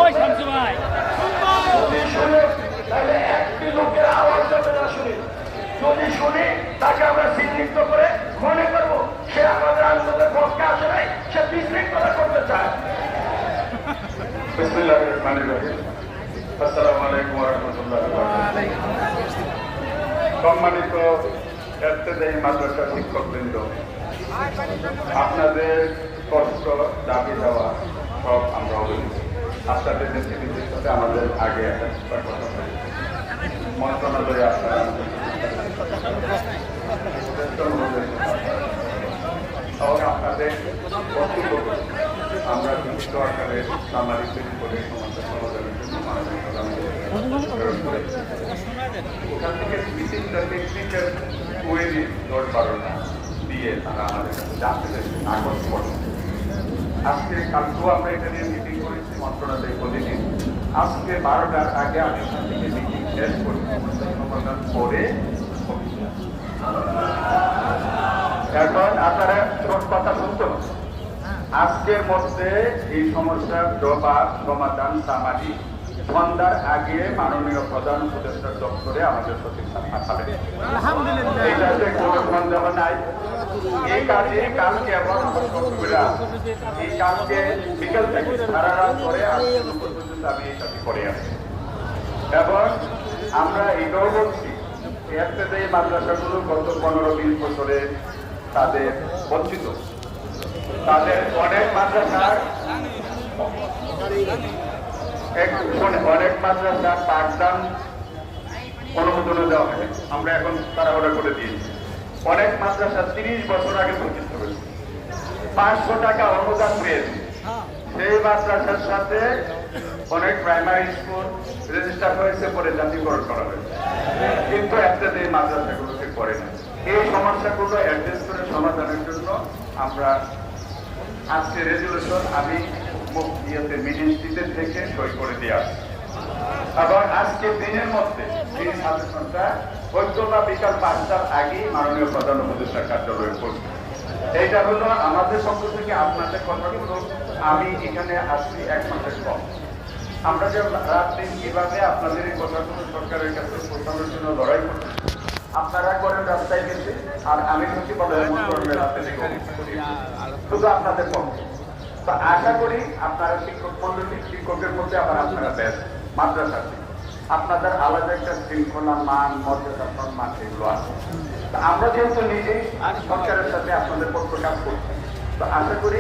ওই শামসু ভাই যদি শুনে তাহলে একটি লোকের আওয়াজ যাতে না শুনি, যদি শুনি তাকে আমরা চিহ্নিত করে মনে করব সে আমাদের আন্দোলনের পক্ষে আসে নাই, সে বিশৃঙ্খলা করতে চায়। বিসমিল্লাহির রহমানির রহিম। আসসালামু আলাইকুম ওয়া রাহমাতুল্লাহি ওয়া বারাকাতুহু। সম্মানিত ইবতেদায়ী মাদ্রাসা শিক্ষকবৃন্দ, আপনাদের কষ্ট দাবি দেওয়া সব আমরা অবহিত। আপনাদের নেতৃত্বের সাথে আমাদের আগে একটা কথা হয়েছে, মন্ত্রণালয়ে আপনারা আপনাদের বক্তব্য আমরা বিভিন্ন আকারে সামাজিক করে সমাধানের জন্য মাননীয় প্রধানমন্ত্রী ওখান থেকে মিটিংটা টেকনিক্যাল ওয়েলি 10-12টা দিয়ে তারা আমাদের কাছে জানতে চাইছে নাগজ পড়ে। আজকে কালকেও আমরা এটা নিয়ে মিটিং করেছি মন্ত্রণালয় প্রতিদিন। আজকে 12টার আগে আমি ওখান থেকে মিটিং শেষ করে সমাধান করে এখন আপনারা সব কথা শুনতে হবে। আজকের মধ্যে এই সমস্যার জবাব সমাধান সামাজিক সন্ধ্যার আগে মাননীয় প্রধান উপদেষ্টার দপ্তরে আমাদের সচিব পাঠাবেন। এইটাতে কোনো সন্দেহ নাই। এই কাজে কালকে এবং এই কাজকে বিকেল থেকে সারা রাত করে পর্যন্ত আমি এই কাজে করে আসি এবং আমরা এটাও বলছি এতে মাদ্রাসাগুলো গত 15-20 বছরে তাদের বঞ্চিত, তাদের অনেক মাদ্রাসার পাঠদান অনুমোদন দেওয়া হয়। আমরা এখন তারা অর্ডার করে দিয়েছি। অনেক মাদ্রাসা 30 বছর আগে প্রতিষ্ঠা হয়েছে, 500 টাকা অনুদান পেয়েছে। সেই মাদ্রাসার সাথে অনেক প্রাইমারি স্কুল রেজিস্টার হয়েছে, পরে জাতীয়করণ করা হয়েছে, কিন্তু একটা এই মাদ্রাসাগুলোকে করে না। এই সমস্যাগুলো অ্যাড্রেস করে সমাধানের জন্য আমরা আজকে রেজুলেশন আমি মিনিস্ট্রিতে থেকে সই করে দিয়ে আসছি এবং আজকে দিনের মধ্যে এই সাধারণতা হয়তো বা বিকাল 5টার আগেই মাননীয় প্রধান উপদেষ্টার কার্যালয়ে পৌঁছবে। এইটা হলো আমাদের পক্ষ থেকে আপনাদের কথাগুলো। আমি এখানে আসছি 1 মাসের কম। আমরা যে রাত দিন কিভাবে আপনাদের এই কথাগুলো সরকারের কাছে পৌঁছানোর জন্য লড়াই করছি, আপনারা করেন রাস্তায় গেছে আর আমি হচ্ছি রাস্তায় শুধু আপনাদের পক্ষে। তো আশা করি আপনারা শিক্ষক মন্ডলী শিক্ষকের মধ্যে আবার আপনারা ব্যাস মাদ্রাসা আপনাদের আলাদা একটা শৃঙ্খলা, মান, মর্যাদা, সম্মান এগুলো আছে। তো আমরা যেহেতু নিজেই সরকারের সাথে আপনাদের পক্ষ কাজ করছি, তো আশা করি